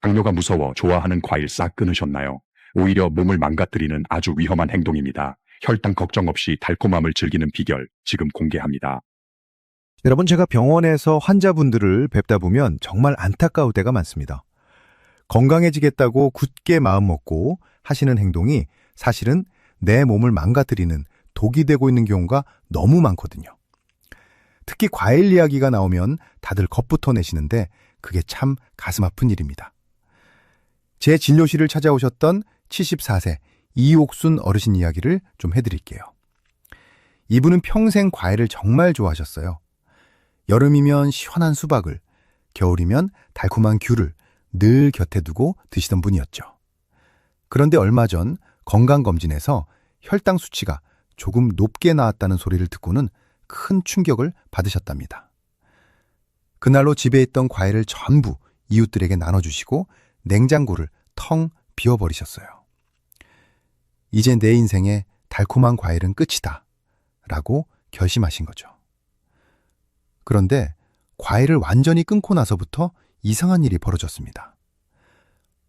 당뇨가 무서워 좋아하는 과일 싹 끊으셨나요? 오히려 몸을 망가뜨리는 아주 위험한 행동입니다. 혈당 걱정 없이 달콤함을 즐기는 비결 지금 공개합니다. 여러분, 제가 병원에서 환자분들을 뵙다 보면 정말 안타까울 때가 많습니다. 건강해지겠다고 굳게 마음먹고 하시는 행동이 사실은 내 몸을 망가뜨리는 독이 되고 있는 경우가 너무 많거든요. 특히 과일 이야기가 나오면 다들 겁부터 내시는데 그게 참 가슴 아픈 일입니다. 제 진료실을 찾아오셨던 74세 이옥순 어르신 이야기를 좀 해드릴게요. 이분은 평생 과일을 정말 좋아하셨어요. 여름이면 시원한 수박을, 겨울이면 달콤한 귤을 늘 곁에 두고 드시던 분이었죠. 그런데 얼마 전 건강검진에서 혈당 수치가 조금 높게 나왔다는 소리를 듣고는 큰 충격을 받으셨답니다. 그날로 집에 있던 과일을 전부 이웃들에게 나눠주시고 냉장고를 텅 비워버리셨어요. 이제 내 인생에 달콤한 과일은 끝이다 라고 결심하신 거죠. 그런데 과일을 완전히 끊고 나서부터 이상한 일이 벌어졌습니다.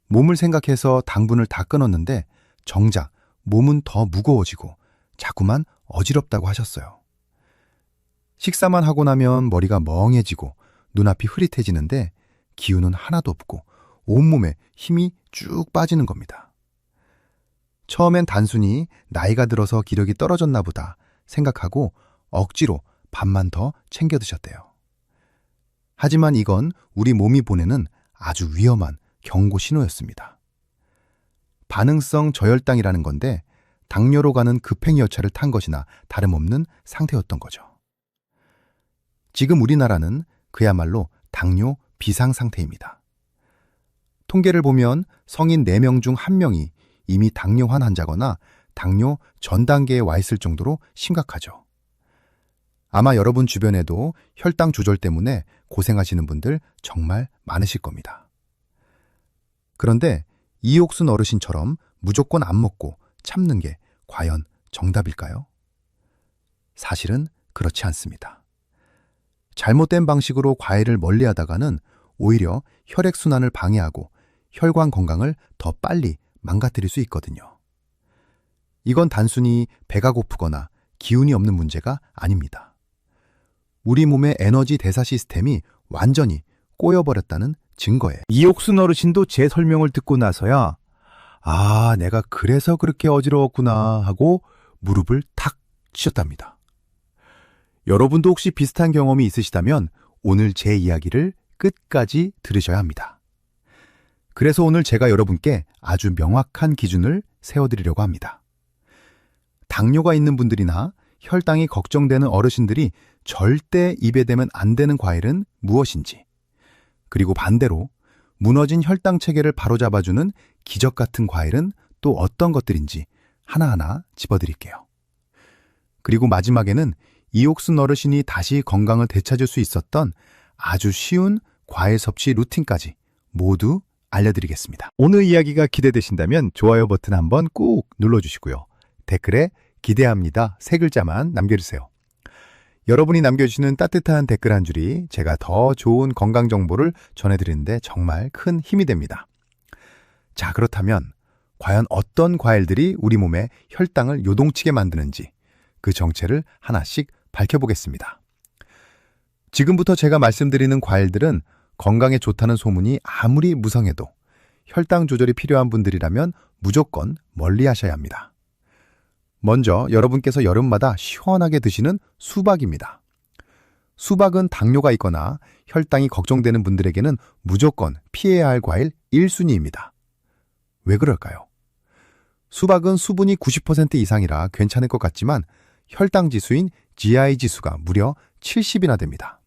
몸을 생각해서 당분을 다 끊었는데 정작 몸은 더 무거워지고 자꾸만 어지럽다고 하셨어요. 식사만 하고 나면 머리가 멍해지고 눈앞이 흐릿해지는데 기운은 하나도 없고 온몸에 힘이 쭉 빠지는 겁니다. 처음엔 단순히 나이가 들어서 기력이 떨어졌나 보다 생각하고 억지로 밥만 더 챙겨 드셨대요. 하지만 이건 우리 몸이 보내는 아주 위험한 경고 신호였습니다. 반응성 저혈당이라는 건데 당뇨로 가는 급행 열차를 탄 것이나 다름없는 상태였던 거죠. 지금 우리나라는 그야말로 당뇨 비상 상태입니다. 통계를 보면 성인 4명 중 1명이 이미 당뇨환 환자거나 당뇨 전 단계에 와 있을 정도로 심각하죠. 아마 여러분 주변에도 혈당 조절 때문에 고생하시는 분들 정말 많으실 겁니다. 그런데 이옥순 어르신처럼 무조건 안 먹고 참는 게 과연 정답일까요? 사실은 그렇지 않습니다. 잘못된 방식으로 과일을 멀리하다가는 오히려 혈액순환을 방해하고 혈관 건강을 더 빨리 망가뜨릴 수 있거든요. 이건 단순히 배가 고프거나 기운이 없는 문제가 아닙니다. 우리 몸의 에너지 대사 시스템이 완전히 꼬여버렸다는 증거예요. 이옥순 어르신도 제 설명을 듣고 나서야 내가 그래서 그렇게 어지러웠구나 하고 무릎을 탁 치셨답니다. 여러분도 혹시 비슷한 경험이 있으시다면 오늘 제 이야기를 끝까지 들으셔야 합니다. 그래서 오늘 제가 여러분께 아주 명확한 기준을 세워드리려고 합니다. 당뇨가 있는 분들이나 혈당이 걱정되는 어르신들이 절대 입에 대면 안 되는 과일은 무엇인지, 그리고 반대로 무너진 혈당 체계를 바로잡아주는 기적 같은 과일은 또 어떤 것들인지 하나하나 짚어드릴게요. 그리고 마지막에는 이옥순 어르신이 다시 건강을 되찾을 수 있었던 아주 쉬운 과일 섭취 루틴까지 모두 알려드리겠습니다. 오늘 이야기가 기대되신다면 좋아요 버튼 한번 꾹 눌러주시고요. 댓글에 기대합니다 3글자만 남겨주세요. 여러분이 남겨주시는 따뜻한 댓글 한 줄이 제가 더 좋은 건강 정보를 전해드리는데 정말 큰 힘이 됩니다. 자, 그렇다면 과연 어떤 과일들이 우리 몸의 혈당을 요동치게 만드는지 그 정체를 하나씩 밝혀보겠습니다. 지금부터 제가 말씀드리는 과일들은 건강에 좋다는 소문이 아무리 무성해도 혈당 조절이 필요한 분들이라면 무조건 멀리 하셔야 합니다. 먼저 여러분께서 여름마다 시원하게 드시는 수박입니다. 수박은 당뇨가 있거나 혈당이 걱정되는 분들에게는 무조건 피해야 할 과일 1순위입니다. 왜 그럴까요? 수박은 수분이 90% 이상이라 괜찮을 것 같지만 혈당 지수인 GI 지수가 무려 70이나 됩니다.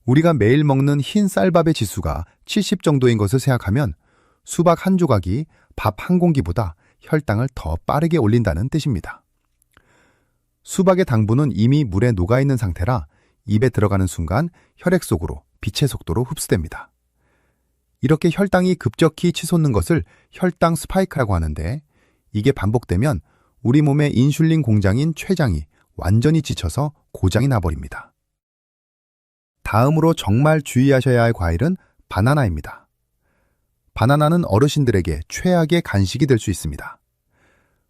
우리가 매일 먹는 흰 쌀밥의 지수가 70 정도인 것을 생각하면 수박 한 조각이 밥 한 공기보다 혈당을 더 빠르게 올린다는 뜻입니다. 수박의 당분은 이미 물에 녹아있는 상태라 입에 들어가는 순간 혈액 속으로 빛의 속도로 흡수됩니다. 이렇게 혈당이 급격히 치솟는 것을 혈당 스파이크라고 하는데 이게 반복되면 우리 몸의 인슐린 공장인 췌장이 완전히 지쳐서 고장이 나버립니다. 다음으로 정말 주의하셔야 할 과일은 바나나입니다. 바나나는 어르신들에게 최악의 간식이 될 수 있습니다.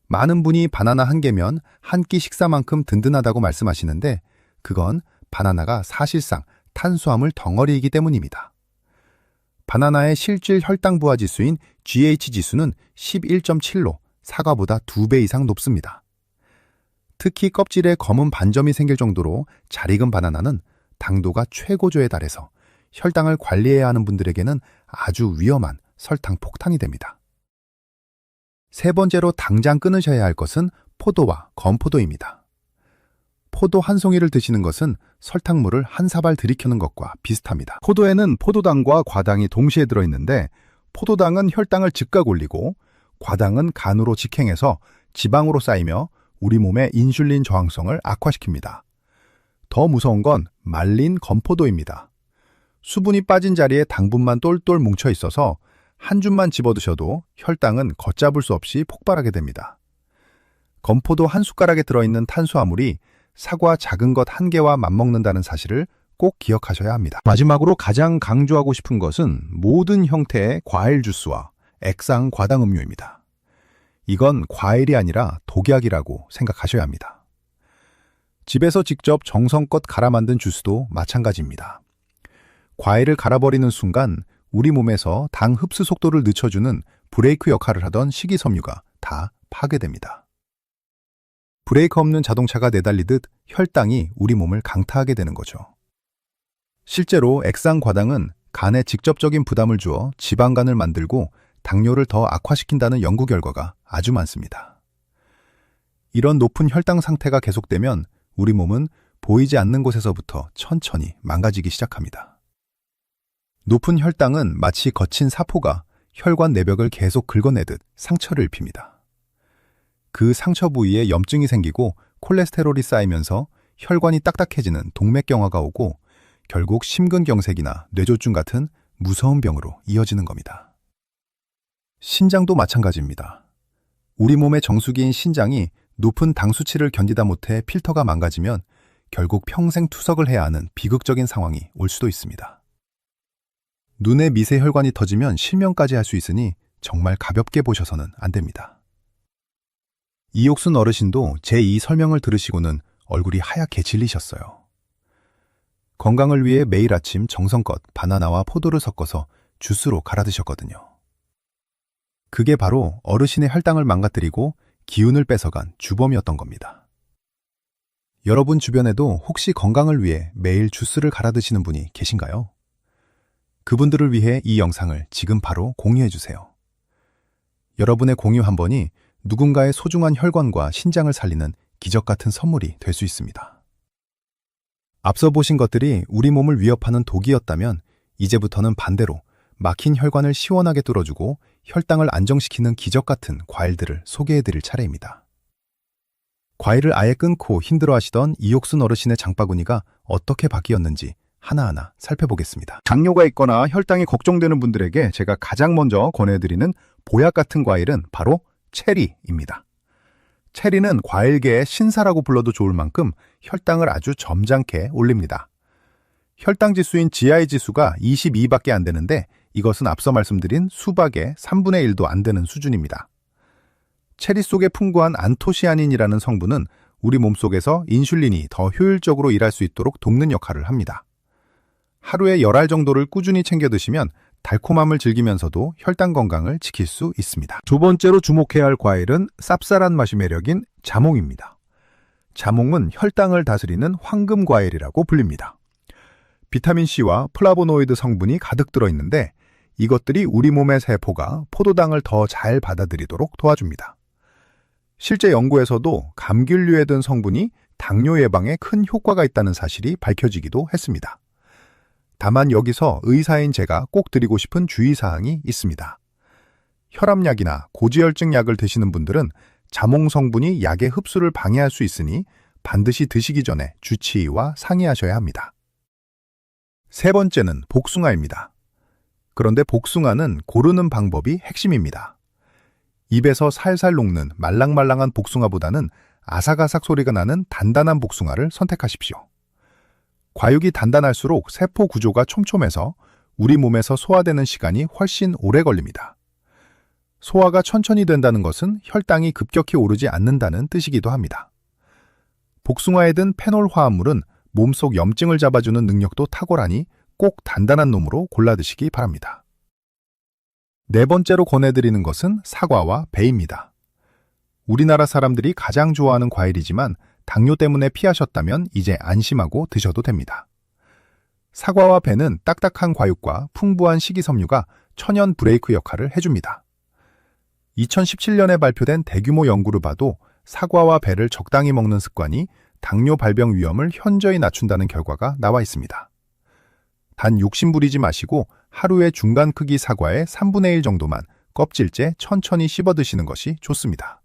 많은 분이 바나나 한 개면 한 끼 식사만큼 든든하다고 말씀하시는데 그건 바나나가 사실상 탄수화물 덩어리이기 때문입니다. 바나나의 실질 혈당 부하 지수인 GH 지수는 11.7로 사과보다 2배 이상 높습니다. 특히 껍질에 검은 반점이 생길 정도로 잘 익은 바나나는 당도가 최고조에 달해서 혈당을 관리해야 하는 분들에게는 아주 위험한 설탕 폭탄이 됩니다. 세 번째로 당장 끊으셔야 할 것은 포도와 건포도입니다. 포도 한 송이를 드시는 것은 설탕물을 한 사발 들이켜는 것과 비슷합니다. 포도에는 포도당과 과당이 동시에 들어있는데 포도당은 혈당을 즉각 올리고 과당은 간으로 직행해서 지방으로 쌓이며 우리 몸의 인슐린 저항성을 악화시킵니다. 더 무서운 건 말린 건포도입니다. 수분이 빠진 자리에 당분만 똘똘 뭉쳐 있어서 한 줌만 집어드셔도 혈당은 걷잡을 수 없이 폭발하게 됩니다. 건포도 한 숟가락에 들어있는 탄수화물이 사과 작은 것 한 개와 맞먹는다는 사실을 꼭 기억하셔야 합니다. 마지막으로 가장 강조하고 싶은 것은 모든 형태의 과일 주스와 액상 과당 음료입니다. 이건 과일이 아니라 독약이라고 생각하셔야 합니다. 집에서 직접 정성껏 갈아 만든 주스도 마찬가지입니다. 과일을 갈아버리는 순간 우리 몸에서 당 흡수 속도를 늦춰주는 브레이크 역할을 하던 식이섬유가 다 파괴됩니다. 브레이크 없는 자동차가 내달리듯 혈당이 우리 몸을 강타하게 되는 거죠. 실제로 액상 과당은 간에 직접적인 부담을 주어 지방간을 만들고 당뇨를 더 악화시킨다는 연구 결과가 아주 많습니다. 이런 높은 혈당 상태가 계속되면 우리 몸은 보이지 않는 곳에서부터 천천히 망가지기 시작합니다. 높은 혈당은 마치 거친 사포가 혈관 내벽을 계속 긁어내듯 상처를 입힙니다. 그 상처 부위에 염증이 생기고 콜레스테롤이 쌓이면서 혈관이 딱딱해지는 동맥경화가 오고 결국 심근경색이나 뇌졸중 같은 무서운 병으로 이어지는 겁니다. 신장도 마찬가지입니다. 우리 몸의 정수기인 신장이 높은 당 수치를 견디다 못해 필터가 망가지면 결국 평생 투석을 해야 하는 비극적인 상황이 올 수도 있습니다. 눈에 미세 혈관이 터지면 실명까지 할 수 있으니 정말 가볍게 보셔서는 안 됩니다. 이옥순 어르신도 제2 설명을 들으시고는 얼굴이 하얗게 질리셨어요. 건강을 위해 매일 아침 정성껏 바나나와 포도를 섞어서 주스로 갈아 드셨거든요. 그게 바로 어르신의 혈당을 망가뜨리고 기운을 뺏어간 주범이었던 겁니다. 여러분 주변에도 혹시 건강을 위해 매일 주스를 갈아 드시는 분이 계신가요? 그분들을 위해 이 영상을 지금 바로 공유해 주세요. 여러분의 공유 한 번이 누군가의 소중한 혈관과 신장을 살리는 기적 같은 선물이 될 수 있습니다. 앞서 보신 것들이 우리 몸을 위협하는 독이었다면 이제부터는 반대로 막힌 혈관을 시원하게 뚫어주고 혈당을 안정시키는 기적 같은 과일들을 소개해 드릴 차례입니다. 과일을 아예 끊고 힘들어하시던 이옥순 어르신의 장바구니가 어떻게 바뀌었는지 하나하나 살펴보겠습니다. 당뇨가 있거나 혈당이 걱정되는 분들에게 제가 가장 먼저 권해드리는 보약 같은 과일은 바로 체리입니다. 체리는 과일계의 신사라고 불러도 좋을 만큼 혈당을 아주 점잖게 올립니다. 혈당 지수인 GI 지수가 22밖에 안 되는데 이것은 앞서 말씀드린 수박의 3분의 1도 안 되는 수준입니다. 체리 속에 풍부한 안토시아닌이라는 성분은 우리 몸속에서 인슐린이 더 효율적으로 일할 수 있도록 돕는 역할을 합니다. 하루에 10알 정도를 꾸준히 챙겨 드시면 달콤함을 즐기면서도 혈당 건강을 지킬 수 있습니다. 두 번째로 주목해야 할 과일은 쌉쌀한 맛이 매력인 자몽입니다. 자몽은 혈당을 다스리는 황금 과일이라고 불립니다. 비타민C와 플라보노이드 성분이 가득 들어있는데 이것들이 우리 몸의 세포가 포도당을 더 잘 받아들이도록 도와줍니다. 실제 연구에서도 감귤류에 든 성분이 당뇨 예방에 큰 효과가 있다는 사실이 밝혀지기도 했습니다. 다만 여기서 의사인 제가 꼭 드리고 싶은 주의사항이 있습니다. 혈압약이나 고지혈증 약을 드시는 분들은 자몽 성분이 약의 흡수를 방해할 수 있으니 반드시 드시기 전에 주치의와 상의하셔야 합니다. 세 번째는 복숭아입니다. 그런데 복숭아는 고르는 방법이 핵심입니다. 입에서 살살 녹는 말랑말랑한 복숭아보다는 아삭아삭 소리가 나는 단단한 복숭아를 선택하십시오. 과육이 단단할수록 세포 구조가 촘촘해서 우리 몸에서 소화되는 시간이 훨씬 오래 걸립니다. 소화가 천천히 된다는 것은 혈당이 급격히 오르지 않는다는 뜻이기도 합니다. 복숭아에 든 페놀 화합물은 몸속 염증을 잡아주는 능력도 탁월하니 꼭 단단한 놈으로 골라 드시기 바랍니다. 네 번째로 권해드리는 것은 사과와 배입니다. 우리나라 사람들이 가장 좋아하는 과일이지만 당뇨 때문에 피하셨다면 이제 안심하고 드셔도 됩니다. 사과와 배는 딱딱한 과육과 풍부한 식이섬유가 천연 브레이크 역할을 해줍니다. 2017년에 발표된 대규모 연구를 봐도 사과와 배를 적당히 먹는 습관이 당뇨 발병 위험을 현저히 낮춘다는 결과가 나와 있습니다. 단 욕심 부리지 마시고 하루에 중간 크기 사과의 3분의 1 정도만 껍질째 천천히 씹어 드시는 것이 좋습니다.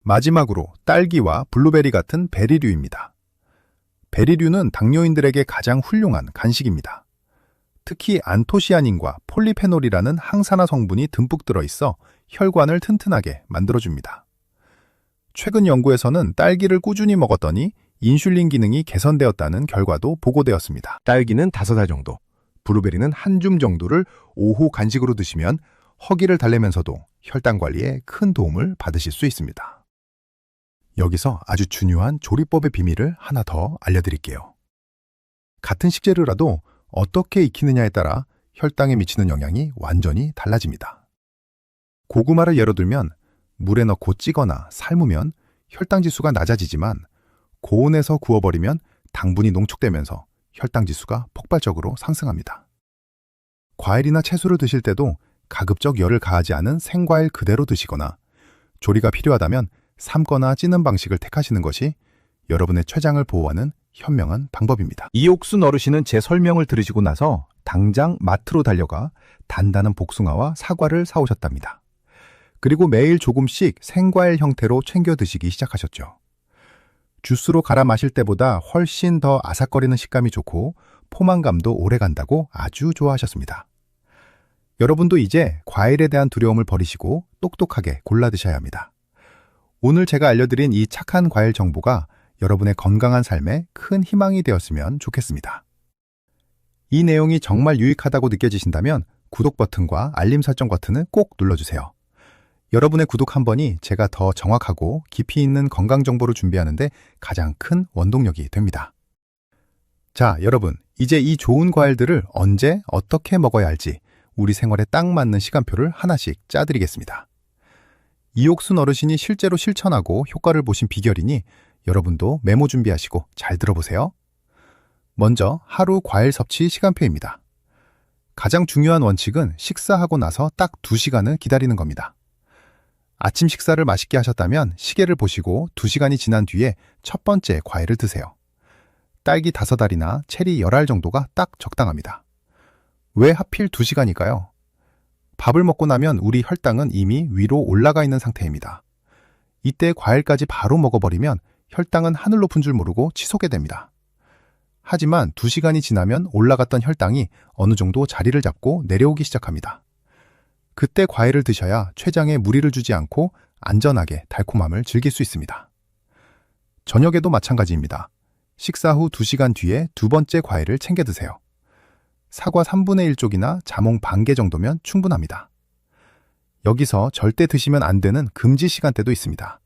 마지막으로 딸기와 블루베리 같은 베리류입니다. 베리류는 당뇨인들에게 가장 훌륭한 간식입니다. 특히 안토시아닌과 폴리페놀이라는 항산화 성분이 듬뿍 들어있어 혈관을 튼튼하게 만들어줍니다. 최근 연구에서는 딸기를 꾸준히 먹었더니 인슐린 기능이 개선되었다는 결과도 보고되었습니다. 딸기는 5알 정도, 블루베리는 한 줌 정도를 오후 간식으로 드시면 허기를 달래면서도 혈당 관리에 큰 도움을 받으실 수 있습니다. 여기서 아주 중요한 조리법의 비밀을 하나 더 알려드릴게요. 같은 식재료라도 어떻게 익히느냐에 따라 혈당에 미치는 영향이 완전히 달라집니다. 고구마를 예로 들면 물에 넣고 찌거나 삶으면 혈당 지수가 낮아지지만 고온에서 구워버리면 당분이 농축되면서 혈당 지수가 폭발적으로 상승합니다. 과일이나 채소를 드실 때도 가급적 열을 가하지 않은 생과일 그대로 드시거나 조리가 필요하다면 삶거나 찌는 방식을 택하시는 것이 여러분의 췌장을 보호하는 현명한 방법입니다. 이옥순 어르신은 제 설명을 들으시고 나서 당장 마트로 달려가 단단한 복숭아와 사과를 사오셨답니다. 그리고 매일 조금씩 생과일 형태로 챙겨 드시기 시작하셨죠. 주스로 갈아 마실 때보다 훨씬 더 아삭거리는 식감이 좋고 포만감도 오래 간다고 아주 좋아하셨습니다. 여러분도 이제 과일에 대한 두려움을 버리시고 똑똑하게 골라 드셔야 합니다. 오늘 제가 알려드린 이 착한 과일 정보가 여러분의 건강한 삶에 큰 희망이 되었으면 좋겠습니다. 이 내용이 정말 유익하다고 느껴지신다면 구독 버튼과 알림 설정 버튼을 꼭 눌러주세요. 여러분의 구독 한 번이 제가 더 정확하고 깊이 있는 건강 정보를 준비하는데 가장 큰 원동력이 됩니다. 자, 여러분, 이제 이 좋은 과일들을 언제 어떻게 먹어야 할지 우리 생활에 딱 맞는 시간표를 하나씩 짜드리겠습니다. 이옥순 어르신이 실제로 실천하고 효과를 보신 비결이니 여러분도 메모 준비하시고 잘 들어보세요. 먼저 하루 과일 섭취 시간표입니다. 가장 중요한 원칙은 식사하고 나서 딱 2시간을 기다리는 겁니다. 아침 식사를 맛있게 하셨다면 시계를 보시고 2시간이 지난 뒤에 첫 번째 과일을 드세요. 딸기 5알이나 체리 10알 정도가 딱 적당합니다. 왜 하필 2시간일까요? 밥을 먹고 나면 우리 혈당은 이미 위로 올라가 있는 상태입니다. 이때 과일까지 바로 먹어버리면 혈당은 하늘 높은 줄 모르고 치솟게 됩니다. 하지만 2시간이 지나면 올라갔던 혈당이 어느 정도 자리를 잡고 내려오기 시작합니다. 그때 과일을 드셔야 췌장에 무리를 주지 않고 안전하게 달콤함을 즐길 수 있습니다. 저녁에도 마찬가지입니다. 식사 후 2시간 뒤에 두 번째 과일을 챙겨 드세요. 사과 3분의 1 쪽이나 자몽 반 개 정도면 충분합니다. 여기서 절대 드시면 안 되는 금지 시간대도 있습니다.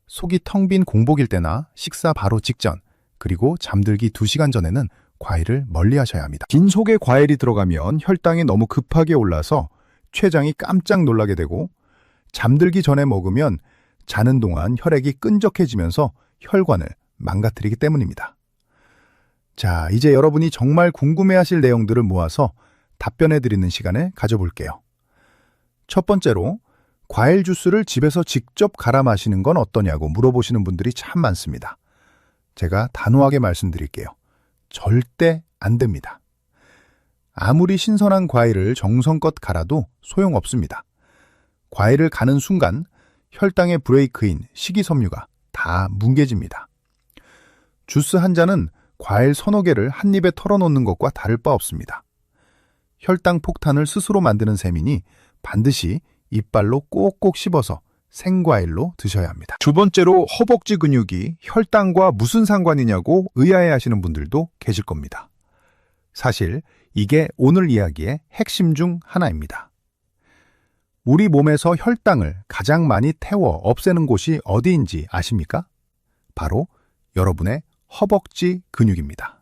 속이 텅 빈 공복일 때나 식사 바로 직전, 그리고 잠들기 2시간 전에는 과일을 멀리 하셔야 합니다. 빈속에 과일이 들어가면 혈당이 너무 급하게 올라서 췌장이 깜짝 놀라게 되고 잠들기 전에 먹으면 자는 동안 혈액이 끈적해지면서 혈관을 망가뜨리기 때문입니다. 자, 이제 여러분이 정말 궁금해하실 내용들을 모아서 답변해드리는 시간을 가져볼게요. 첫 번째로 과일 주스를 집에서 직접 갈아 마시는 건 어떠냐고 물어보시는 분들이 참 많습니다. 제가 단호하게 말씀드릴게요. 절대 안 됩니다. 아무리 신선한 과일을 정성껏 갈아도 소용없습니다. 과일을 가는 순간 혈당의 브레이크인 식이섬유가 다 뭉개집니다. 주스 한 잔은 과일 서너 개를 한 입에 털어놓는 것과 다를 바 없습니다. 혈당 폭탄을 스스로 만드는 셈이니 반드시 이빨로 꼭꼭 씹어서 생과일로 드셔야 합니다. 두 번째로 허벅지 근육이 혈당과 무슨 상관이냐고 의아해하시는 분들도 계실 겁니다. 사실 이게 오늘 이야기의 핵심 중 하나입니다. 우리 몸에서 혈당을 가장 많이 태워 없애는 곳이 어디인지 아십니까? 바로 여러분의 허벅지 근육입니다.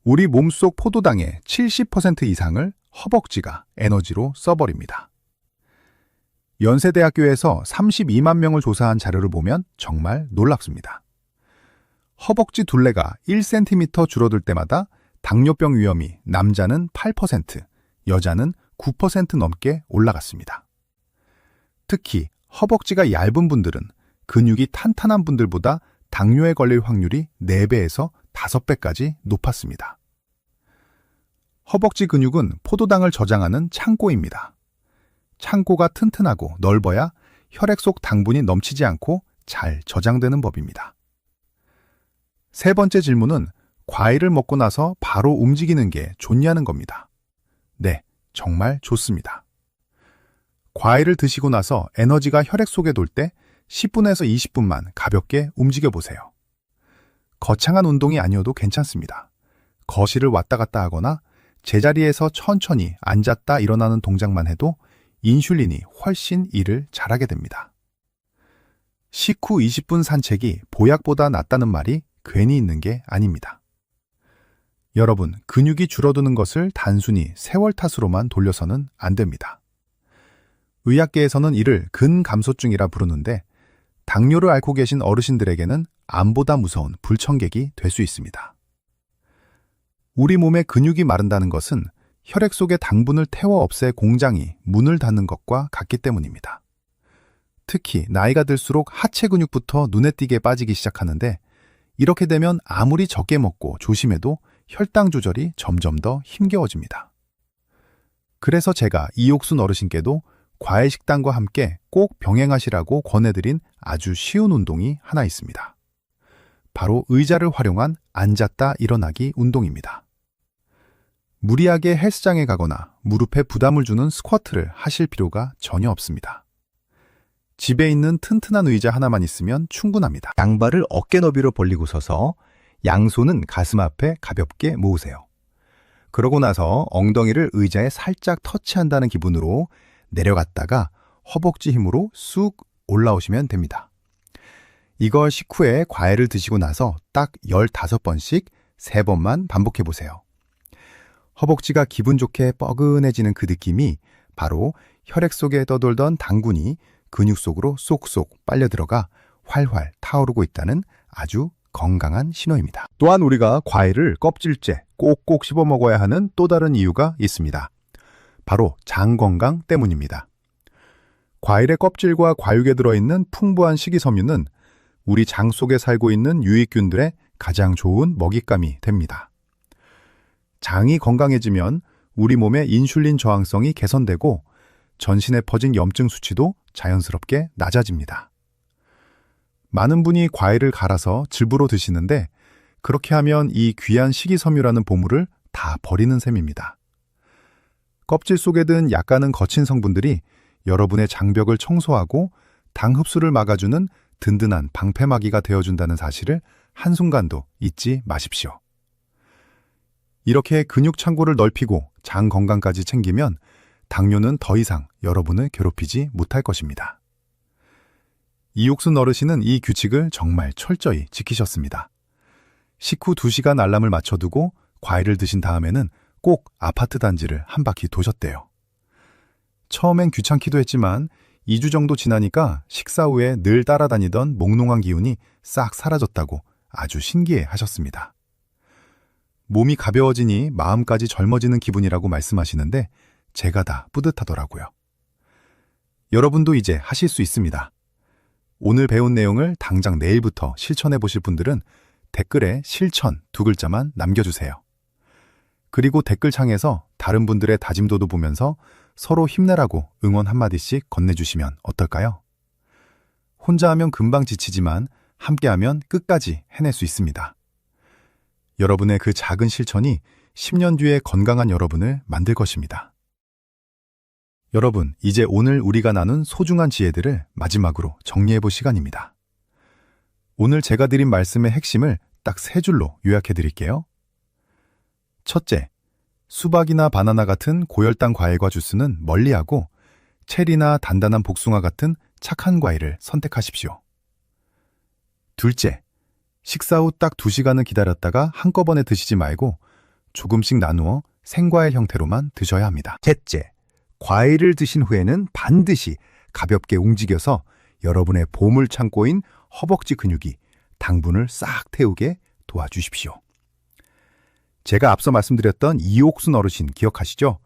우리 몸속 포도당의 70% 이상을 허벅지가 에너지로 써버립니다. 연세대학교에서 32만 명을 조사한 자료를 보면 정말 놀랍습니다. 허벅지 둘레가 1cm 줄어들 때마다 당뇨병 위험이 남자는 8%, 여자는 9% 넘게 올라갔습니다. 특히 허벅지가 얇은 분들은 근육이 탄탄한 분들보다 당뇨에 걸릴 확률이 4배에서 5배까지 높았습니다. 허벅지 근육은 포도당을 저장하는 창고입니다. 창고가 튼튼하고 넓어야 혈액 속 당분이 넘치지 않고 잘 저장되는 법입니다. 세 번째 질문은 과일을 먹고 나서 바로 움직이는 게 좋냐는 겁니다. 네, 정말 좋습니다. 과일을 드시고 나서 에너지가 혈액 속에 돌 때 10분에서 20분만 가볍게 움직여 보세요. 거창한 운동이 아니어도 괜찮습니다. 거실을 왔다 갔다 하거나 제자리에서 천천히 앉았다 일어나는 동작만 해도 인슐린이 훨씬 일을 잘하게 됩니다. 식후 20분 산책이 보약보다 낫다는 말이 괜히 있는 게 아닙니다. 여러분, 근육이 줄어드는 것을 단순히 세월 탓으로만 돌려서는 안 됩니다. 의학계에서는 이를 근감소증이라 부르는데 당뇨를 앓고 계신 어르신들에게는 암보다 무서운 불청객이 될 수 있습니다. 우리 몸의 근육이 마른다는 것은 혈액 속의 당분을 태워 없앨 공장이 문을 닫는 것과 같기 때문입니다. 특히 나이가 들수록 하체 근육부터 눈에 띄게 빠지기 시작하는데 이렇게 되면 아무리 적게 먹고 조심해도 혈당 조절이 점점 더 힘겨워집니다. 그래서 제가 이옥순 어르신께도 과일 식단과 함께 꼭 병행하시라고 권해드린 아주 쉬운 운동이 하나 있습니다. 바로 의자를 활용한 앉았다 일어나기 운동입니다. 무리하게 헬스장에 가거나 무릎에 부담을 주는 스쿼트를 하실 필요가 전혀 없습니다. 집에 있는 튼튼한 의자 하나만 있으면 충분합니다. 양발을 어깨 너비로 벌리고 서서 양손은 가슴 앞에 가볍게 모으세요. 그러고 나서 엉덩이를 의자에 살짝 터치한다는 기분으로 내려갔다가 허벅지 힘으로 쑥 올라오시면 됩니다. 이걸 식후에 과일을 드시고 나서 딱 15번씩 3번만 반복해 보세요. 허벅지가 기분 좋게 뻐근해지는 그 느낌이 바로 혈액 속에 떠돌던 당분이 근육 속으로 쏙쏙 빨려 들어가 활활 타오르고 있다는 아주 건강한 신호입니다. 또한 우리가 과일을 껍질째 꼭꼭 씹어 먹어야 하는 또 다른 이유가 있습니다. 바로 장 건강 때문입니다. 과일의 껍질과 과육에 들어있는 풍부한 식이섬유는 우리 장 속에 살고 있는 유익균들의 가장 좋은 먹잇감이 됩니다. 장이 건강해지면 우리 몸의 인슐린 저항성이 개선되고 전신에 퍼진 염증 수치도 자연스럽게 낮아집니다. 많은 분이 과일을 갈아서 즙으로 드시는데 그렇게 하면 이 귀한 식이섬유라는 보물을 다 버리는 셈입니다. 껍질 속에 든 약간은 거친 성분들이 여러분의 장벽을 청소하고 당 흡수를 막아주는 든든한 방패막이가 되어준다는 사실을 한순간도 잊지 마십시오. 이렇게 근육 창고를 넓히고 장 건강까지 챙기면 당뇨는 더 이상 여러분을 괴롭히지 못할 것입니다. 이옥순 어르신은 이 규칙을 정말 철저히 지키셨습니다. 식후 2시간 알람을 맞춰두고 과일을 드신 다음에는 꼭 아파트 단지를 한 바퀴 도셨대요. 처음엔 귀찮기도 했지만 2주 정도 지나니까 식사 후에 늘 따라다니던 몽롱한 기운이 싹 사라졌다고 아주 신기해 하셨습니다. 몸이 가벼워지니 마음까지 젊어지는 기분이라고 말씀하시는데 제가 다 뿌듯하더라고요. 여러분도 이제 하실 수 있습니다. 오늘 배운 내용을 당장 내일부터 실천해 보실 분들은 댓글에 실천 2글자만 남겨주세요. 그리고 댓글창에서 다른 분들의 다짐도도 보면서 서로 힘내라고 응원 한마디씩 건네주시면 어떨까요? 혼자 하면 금방 지치지만 함께하면 끝까지 해낼 수 있습니다. 여러분의 그 작은 실천이 10년 뒤에 건강한 여러분을 만들 것입니다. 여러분, 이제 오늘 우리가 나눈 소중한 지혜들을 마지막으로 정리해볼 시간입니다. 오늘 제가 드린 말씀의 핵심을 딱 3줄로 요약해 드릴게요. 첫째, 수박이나 바나나 같은 고혈당 과일과 주스는 멀리하고 체리나 단단한 복숭아 같은 착한 과일을 선택하십시오. 둘째, 식사 후 딱 2시간을 기다렸다가 한꺼번에 드시지 말고 조금씩 나누어 생과일 형태로만 드셔야 합니다. 셋째, 과일을 드신 후에는 반드시 가볍게 움직여서 여러분의 보물 창고인 허벅지 근육이 당분을 싹 태우게 도와주십시오. 제가 앞서 말씀드렸던 이옥순 어르신 기억하시죠?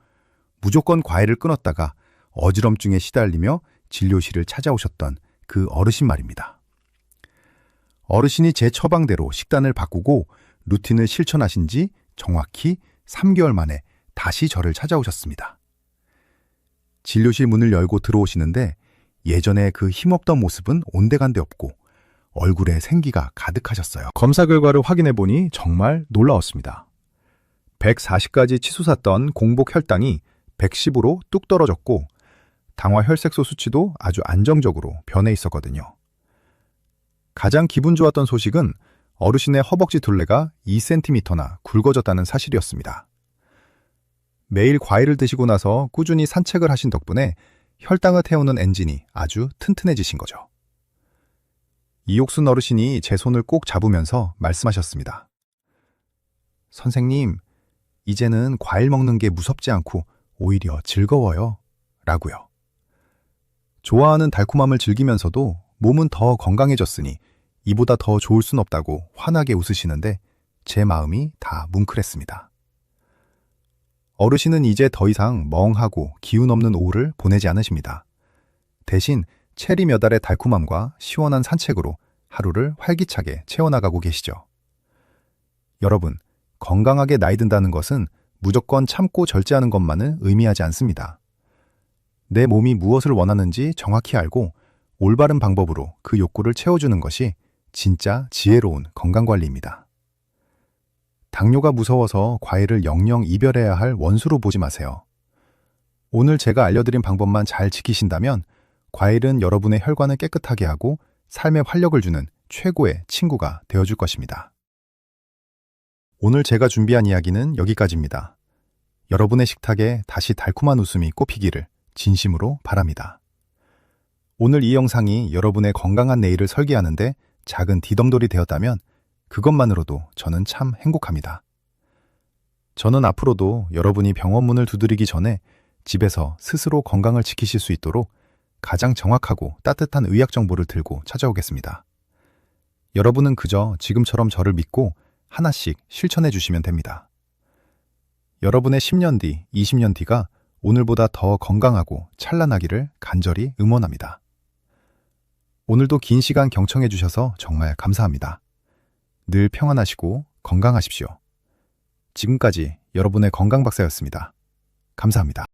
무조건 과일을 끊었다가 어지럼증에 시달리며 진료실을 찾아오셨던 그 어르신 말입니다. 어르신이 제 처방대로 식단을 바꾸고 루틴을 실천하신 지 정확히 3개월 만에 다시 저를 찾아오셨습니다. 진료실 문을 열고 들어오시는데 예전에 그 힘없던 모습은 온데간데 없고 얼굴에 생기가 가득하셨어요. 검사 결과를 확인해보니 정말 놀라웠습니다. 140까지 치솟았던 공복 혈당이 110으로 뚝 떨어졌고 당화 혈색소 수치도 아주 안정적으로 변해 있었거든요. 가장 기분 좋았던 소식은 어르신의 허벅지 둘레가 2cm나 굵어졌다는 사실이었습니다. 매일 과일을 드시고 나서 꾸준히 산책을 하신 덕분에 혈당을 태우는 엔진이 아주 튼튼해지신 거죠. 이옥순 어르신이 제 손을 꼭 잡으면서 말씀하셨습니다. 선생님, 이제는 과일 먹는 게 무섭지 않고 오히려 즐거워요. 라고요. 좋아하는 달콤함을 즐기면서도 몸은 더 건강해졌으니 이보다 더 좋을 순 없다고 환하게 웃으시는데 제 마음이 다 뭉클했습니다. 어르신은 이제 더 이상 멍하고 기운 없는 오후를 보내지 않으십니다. 대신 체리 몇 알의 달콤함과 시원한 산책으로 하루를 활기차게 채워나가고 계시죠. 여러분, 건강하게 나이 든다는 것은 무조건 참고 절제하는 것만을 의미하지 않습니다. 내 몸이 무엇을 원하는지 정확히 알고 올바른 방법으로 그 욕구를 채워주는 것이 진짜 지혜로운 건강관리입니다. 당뇨가 무서워서 과일을 영영 이별해야 할 원수로 보지 마세요. 오늘 제가 알려드린 방법만 잘 지키신다면 과일은 여러분의 혈관을 깨끗하게 하고 삶에 활력을 주는 최고의 친구가 되어줄 것입니다. 오늘 제가 준비한 이야기는 여기까지입니다. 여러분의 식탁에 다시 달콤한 웃음이 꽃피기를 진심으로 바랍니다. 오늘 이 영상이 여러분의 건강한 내일을 설계하는데 작은 뒤덮돌이 되었다면 그것만으로도 저는 참 행복합니다. 저는 앞으로도 여러분이 병원 문을 두드리기 전에 집에서 스스로 건강을 지키실 수 있도록 가장 정확하고 따뜻한 의학 정보를 들고 찾아오겠습니다. 여러분은 그저 지금처럼 저를 믿고 하나씩 실천해 주시면 됩니다. 여러분의 10년 뒤, 20년 뒤가 오늘보다 더 건강하고 찬란하기를 간절히 응원합니다. 오늘도 긴 시간 경청해 주셔서 정말 감사합니다. 늘 평안하시고 건강하십시오. 지금까지 여러분의 건강박사였습니다. 감사합니다.